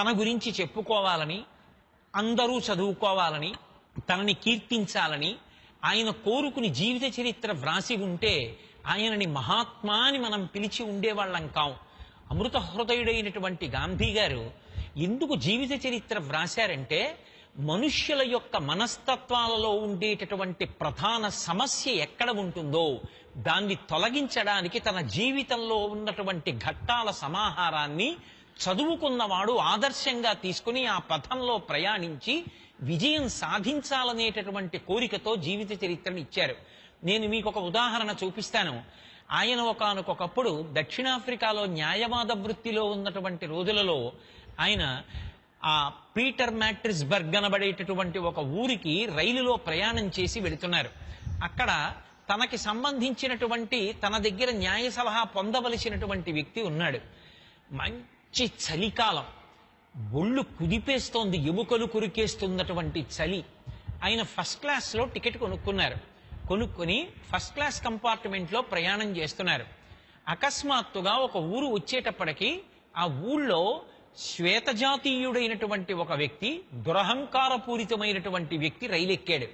తన గురించి చెప్పుకోవాలని, అందరూ చదువుకోవాలని, తనని కీర్తించాలని ఆయన కోరుకుని జీవిత చరిత్ర వ్రాసి ఉంటే ఆయనని మహాత్మా అని మనం పిలిచి ఉండేవాళ్ళం కాం. అమృత హృదయుడైనటువంటి గాంధీ గారు ఎందుకు జీవిత చరిత్ర వ్రాశారంటే, మనుష్యుల యొక్క మనస్తత్వాలలో ఉండేటటువంటి ప్రధాన సమస్య ఎక్కడ ఉంటుందో దాన్ని తొలగించడానికి తన జీవితంలో ఉన్నటువంటి ఘట్టాల సమాహారాన్ని చదువుకున్నవాడు ఆదర్శంగా తీసుకుని ఆ పథంలో ప్రయాణించి విజయం సాధించాలనేటటువంటి కోరికతో జీవిత చరిత్రను ఇచ్చారు. నేను మీకు ఒక ఉదాహరణ చూపిస్తాను. ఆయన ఒకానొకప్పుడు దక్షిణాఫ్రికాలో న్యాయవాద వృత్తిలో ఉన్నటువంటి రోజులలో ఆయన ఆ పీటర్ మ్యాట్రిస్బర్గ్ అనబడేటటువంటి ఒక ఊరికి రైలులో ప్రయాణం చేసి వెళుతున్నారు. అక్కడ తనకి సంబంధించినటువంటి తన దగ్గర న్యాయ సలహా పొందవలసినటువంటి వ్యక్తి ఉన్నాడు. మంచి చలికాలం, ఒళ్ళు కుదిపేస్తోంది, ఎముకలు కురికేస్తున్నటువంటి చలి. ఆయన ఫస్ట్ క్లాస్లో టికెట్ కొనుక్కొని ఫస్ట్ క్లాస్ కంపార్ట్మెంట్లో ప్రయాణం చేస్తున్నారు. అకస్మాత్తుగా ఒక ఊరు వచ్చేటప్పటికి ఆ ఊళ్ళో శ్వేతజాతీయుడైనటువంటి ఒక వ్యక్తి, దురహంకారపూరితమైనటువంటి వ్యక్తి రైలు ఎక్కాడు.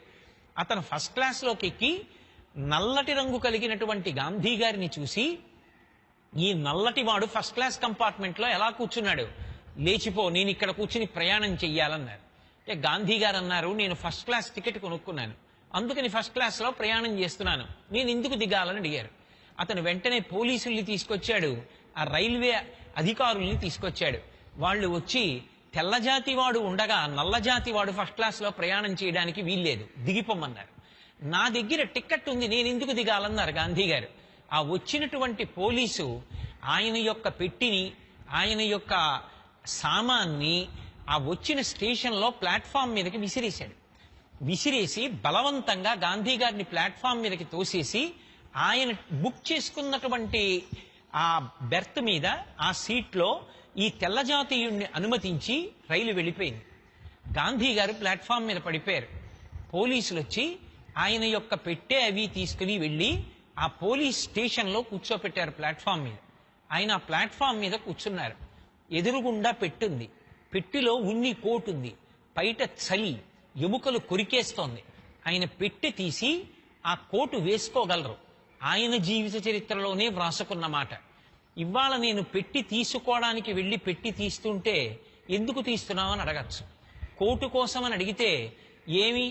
అతను ఫస్ట్ క్లాస్లోకి ఎక్కి నల్లటి రంగు కలిగినటువంటి గాంధీ గారిని చూసి, ఈ నల్లటి వాడు ఫస్ట్ క్లాస్ కంపార్ట్మెంట్లో ఎలా కూర్చున్నాడు, లేచిపో, నేను ఇక్కడ కూర్చుని ప్రయాణం చెయ్యాలన్నారు. గాంధీ గారు అన్నారు, నేను ఫస్ట్ క్లాస్ టికెట్ కొనుక్కున్నాను, అందుకని ఫస్ట్ క్లాస్లో ప్రయాణం చేస్తున్నాను, నేను ఎందుకు దిగాలని అడిగారు. అతను వెంటనే పోలీసుల్ని తీసుకొచ్చాడు, ఆ రైల్వే అధికారుల్ని తీసుకొచ్చాడు. వాళ్ళు వచ్చి, తెల్లజాతివాడు ఉండగా నల్లజాతివాడు ఫస్ట్ క్లాస్లో ప్రయాణం చేయడానికి వీల్లేదు, దిగిపోమన్నారు. నా దగ్గర టికెట్ ఉంది, నేను ఎందుకు దిగాలన్నారు గాంధీ గారు. ఆ వచ్చినటువంటి పోలీసు ఆయన యొక్క పెట్టిని, ఆయన యొక్క సామాన్ని ఆ వచ్చిన స్టేషన్లో ప్లాట్ఫామ్ మీదకి విసిరేసి బలవంతంగా గాంధీ గారిని ప్లాట్ఫామ్ మీదకి తోసేసి ఆయన బుక్ చేసుకున్నటువంటి ఆ బెర్త్ మీద, ఆ సీట్లో ఈ తెల్లజాతీయుణ్ణి అనుమతించి రైలు వెళ్ళిపోయింది. గాంధీ గారు ప్లాట్ఫామ్ మీద పడిపోయారు. పోలీసులు వచ్చి ఆయన యొక్క పెట్టె అవి తీసుకుని వెళ్ళి ఆ పోలీస్ స్టేషన్లో కూర్చోపెట్టారు ప్లాట్ఫామ్ మీద. ఆయన ఆ ప్లాట్ఫామ్ మీద కూర్చున్నారు. ఎదురుగుండా పెట్టుంది, పెట్టిలో ఉన్ని కోటుంది, బయట చలి, ఎముకలు కొరికేస్తోంది. ఆయన పెట్టె తీసి ఆ కోటు వేసుకోగలరు. ఆయన జీవిత చరిత్రలోనే వ్రాసుకున్న మాట. ఇవాళ నేను పెట్టి తీసుకోవడానికి వెళ్ళి పెట్టి తీస్తుంటే ఎందుకు తీస్తున్నావని అడగచ్చు. కోటు కోసమని అడిగితే, ఏమి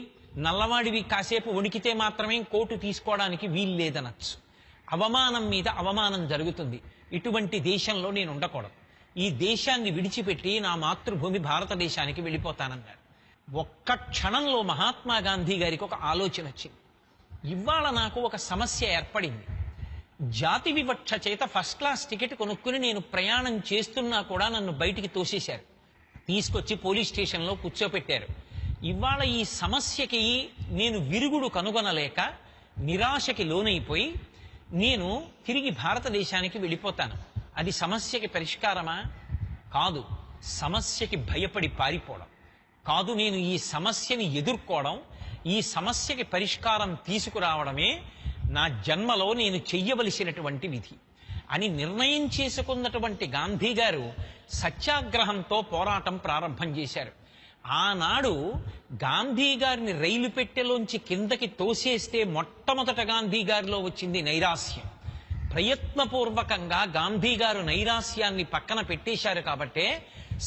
నల్లవాడివి కాసేపు వణికితే మాత్రమే కోటు తీసుకోవడానికి వీల్లేదనొచ్చు. అవమానం మీద అవమానం జరుగుతుంది. ఇటువంటి దేశంలో నేను ఉండకూడదు, ఈ దేశాన్ని విడిచిపెట్టి నా మాతృభూమి భారతదేశానికి వెళ్ళిపోతానన్నారు. ఒక్క క్షణంలో మహాత్మా గాంధీ గారికి ఒక ఆలోచన వచ్చింది. ఇవాళ నాకు ఒక సమస్య ఏర్పడింది. జాతి వివక్ష చేత ఫస్ట్ క్లాస్ టికెట్ కొనుక్కుని నేను ప్రయాణం చేస్తున్నా కూడా నన్ను బయటికి తోసేశారు, తీసుకొచ్చి పోలీస్ స్టేషన్లో కూర్చోపెట్టారు. ఇవాళ ఈ సమస్యకి నేను విరుగుడు కనుగొనలేక నిరాశకి లోనైపోయి నేను తిరిగి భారతదేశానికి వెళ్ళిపోతాను. అది సమస్యకి పరిష్కారమా? కాదు. సమస్యకి భయపడి పారిపోవడం కాదు. నేను ఈ సమస్యని ఎదుర్కోవడం, ఈ సమస్యకి పరిష్కారం తీసుకురావడమే నా జన్మలో నేను చెయ్యవలసినటువంటి విధి అని నిర్ణయం చేసుకున్నటువంటి గాంధీ గారు సత్యాగ్రహంతో పోరాటం ప్రారంభం చేశారు. ఆనాడు గాంధీ గారిని రైలు పెట్టెలోంచి కిందకి తోసేస్తే మొట్టమొదట గాంధీ గారిలో వచ్చింది నైరాస్యం. ప్రయత్నపూర్వకంగా గాంధీ గారు నైరాస్యాన్ని పక్కన పెట్టేశారు. కాబట్టే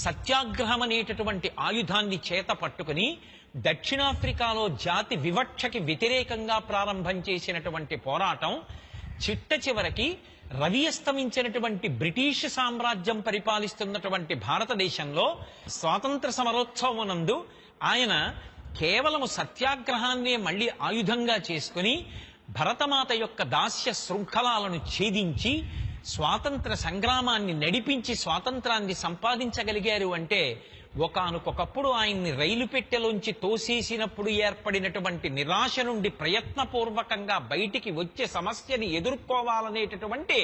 సత్యాగ్రహం అనేటటువంటి ఆయుధాన్ని చేత పట్టుకుని దక్షిణాఫ్రికాలో జాతి వివక్షకి వ్యతిరేకంగా ప్రారంభం చేసినటువంటి పోరాటం చిట్ట చివరికి రవి అస్తమించినటువంటి బ్రిటిష్ సామ్రాజ్యం పరిపాలిస్తున్నటువంటి భారతదేశంలో స్వాతంత్ర సమరోత్సవమునందు ఆయన కేవలము సత్యాగ్రహాన్నే మళ్ళీ ఆయుధంగా చేసుకుని భరతమాత యొక్క దాస్య శృంఖలాలను ఛేదించి స్వాతంత్ర సంగ్రామాన్ని నడిపించి స్వాతంత్రాన్ని సంపాదించగలిగారు. అంటే ఒకానొకప్పుడు ఆయన్ని రైలు పెట్టెలోంచి తోసేసినప్పుడు ఏర్పడినటువంటి నిరాశ నుండి ప్రయత్నపూర్వకంగా బయటికి వచ్చే సమస్యని ఎదుర్కోవాలనేటటువంటి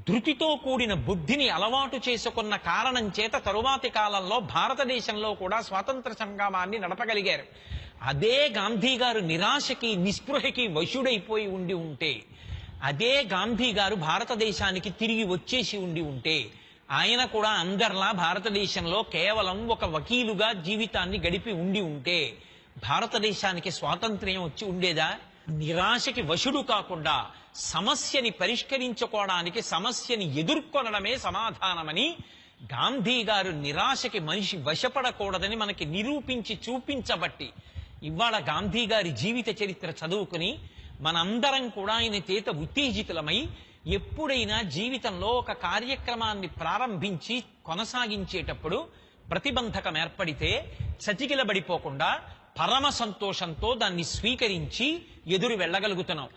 ధృతితో కూడిన బుద్ధిని అలవాటు చేసుకున్న కారణం చేత తరువాతి కాలంలో భారతదేశంలో కూడా స్వాతంత్ర సంగ్రామాన్ని నడపగలిగారు. అదే గాంధీ గారు నిరాశకి నిస్పృహకి వశుడైపోయి ఉండి ఉంటే, అదే గాంధీ గారు భారతదేశానికి తిరిగి వచ్చేసి ఉండి ఉంటే ఆయన కూడా అందరిలా భారతదేశంలో కేవలం ఒక వకీలుగా జీవితాన్ని గడిపి ఉంటే భారతదేశానికి స్వాతంత్ర్యం వచ్చి ఉండేదా? నిరాశకి వశుడు కాకుండా సమస్యని పరిష్కరించుకోవడానికి, సమస్యని ఎదుర్కొనడమే సమాధానమని గాంధీ గారు నిరాశకి మనిషి వశపడకూడదని మనకి నిరూపించి చూపించబట్టి ఇవాళ గాంధీ గారి జీవిత చరిత్ర చదువుకుని మనందరం కూడా ఆయన చేత ఉత్తేజితులమై ఎప్పుడైనా జీవితంలో ఒక కార్యక్రమాన్ని ప్రారంభించి కొనసాగించేటప్పుడు ప్రతిబంధకం ఏర్పడితే చతికిలబడిపోకుండా పరమ సంతోషంతో దాన్ని స్వీకరించి ఎదురు వెళ్ళగలుగుతున్నాం.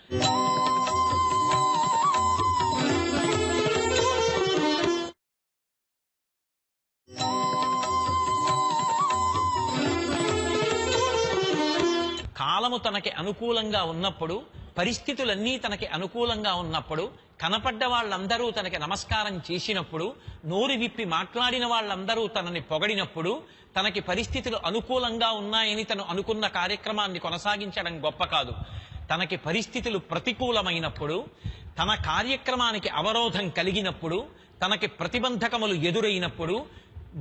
కాలము తనకి అనుకూలంగా ఉన్నప్పుడు, పరిస్థితులన్నీ తనకి అనుకూలంగా ఉన్నప్పుడు, కనపడ్డ వాళ్ళందరూ తనకి నమస్కారం చేసినప్పుడు, నోరు విప్పి మాట్లాడిన వాళ్ళందరూ తనని పొగడినప్పుడు, తనకి పరిస్థితులు అనుకూలంగా ఉన్నాయని తను అనుకున్న కార్యక్రమాన్ని కొనసాగించడం గొప్ప కాదు. తనకి పరిస్థితులు ప్రతికూలమైనప్పుడు, తన కార్యక్రమానికి అవరోధం కలిగినప్పుడు, తనకి ప్రతిబంధకములు ఎదురైనప్పుడు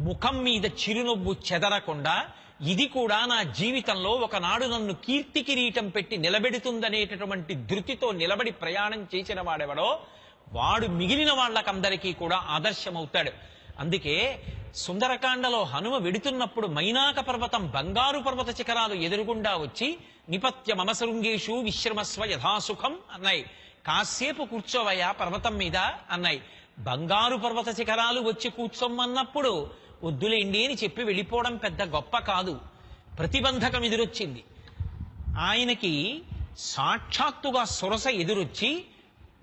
ముఖం మీద చిరునవ్వు చెదరకుండా ఇది కూడా నా జీవితంలో ఒకనాడు నన్ను కీర్తి కిరీటం పెట్టి నిలబెడుతుందనేటటువంటి ధృతితో నిలబడి ప్రయాణం చేసిన వాడెవడో వాడు మిగిలిన వాళ్ళకందరికీ కూడా ఆదర్శమవుతాడు. అందుకే సుందరకాండలో హనుమ వెడుతున్నప్పుడు మైనాక పర్వతం, బంగారు పర్వత శిఖరాలు ఎదురుగుండా వచ్చి నిపత్య మమసృంగేషు విశ్రమస్వ యథాసుఖం అన్నాయి. కాసేపు కూర్చోవయ్యా పర్వతం మీద అన్నాయి. బంగారు పర్వత శిఖరాలు వచ్చి కూర్చోమన్నప్పుడు వద్దులేండి అని చెప్పి వెళ్ళిపోవడం పెద్ద గొప్ప కాదు. ప్రతిబంధకం ఎదురొచ్చింది. ఆయనకి సాక్షాత్తుగా సొరస ఎదురొచ్చి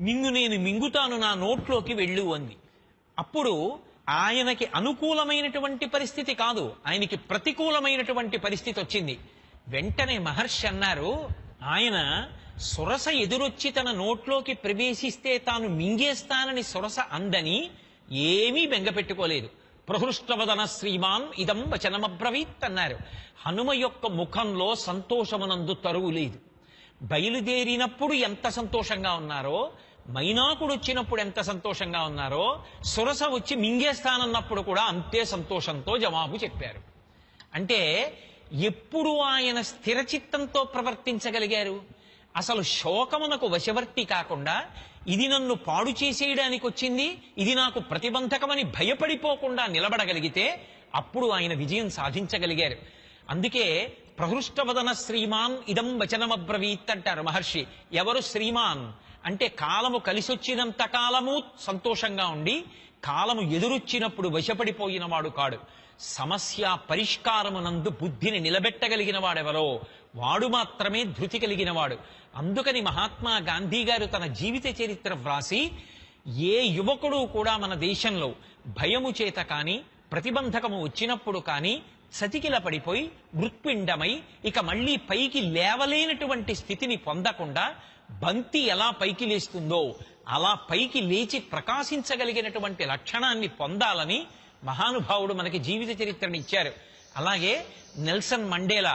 నిన్ను నేను మింగుతాను, నా నోట్లోకి వెళ్ళు అంది. అప్పుడు ఆయనకి అనుకూలమైనటువంటి పరిస్థితి కాదు, ఆయనకి ప్రతికూలమైనటువంటి పరిస్థితి వచ్చింది. వెంటనే మహర్షి అన్నారు, ఆయన సొరస ఎదురొచ్చి తన నోట్లోకి ప్రవేశిస్తే తాను మింగేస్తానని సొరస అందని ఏమీ బెంగపెట్టుకోలేదు. ప్రహృష్టవదన శ్రీమాన్ ఇదం వచనమబ్రవీత్ అన్నారు. హనుమ యొక్క ముఖంలో సంతోషమునందు తరువు లేదు. బయలుదేరినప్పుడు ఎంత సంతోషంగా ఉన్నారో, మైనాకుడు వచ్చినప్పుడు ఎంత సంతోషంగా ఉన్నారో, సొరస వచ్చి మింగేస్తానన్నప్పుడు కూడా అంతే సంతోషంతో జవాబు చెప్పారు. అంటే ఎప్పుడు ఆయన స్థిరచిత్తంతో ప్రవర్తించగలిగారు? అసలు శోకమునకు వశవర్తి కాకుండా ఇది నన్ను పాడు చేసేయడానికి వచ్చింది, ఇది నాకు ప్రతిబంధకమని భయపడిపోకుండా నిలబడగలిగితే అప్పుడు ఆయన విజయం సాధించగలిగారు. అందుకే ప్రహృష్టవదన శ్రీమాన్ ఇదం వచనమబ్రవీత్ అంటారు మహర్షి. ఎవరు శ్రీమాన్ అంటే కాలము కలిసొచ్చినంత కాలము సంతోషంగా ఉండి కాలము ఎదురొచ్చినప్పుడు వశపడిపోయిన వాడు కాడు. సమస్య పరిష్కారమునందు బుద్ధిని నిలబెట్టగలిగిన వాడెవరో వాడు మాత్రమే ధృతి కలిగిన వాడు. అందుకని మహాత్మా గాంధీ గారు తన జీవిత చరిత్ర వ్రాసి ఏ యువకుడు కూడా మన దేశంలో భయము చేత కానీ ప్రతిబంధకము వచ్చినప్పుడు కానీ సతికిల పడిపోయి మృత్పిండమై ఇక మళ్ళీ పైకి లేవలేనటువంటి స్థితిని పొందకుండా బంతి ఎలా పైకి లేస్తుందో అలా పైకి లేచి ప్రకాశించగలిగినటువంటి లక్షణాన్ని పొందాలని మహానుభావుడు మనకి జీవిత చరిత్రను ఇచ్చారు. అలాగే నెల్సన్ మండేలా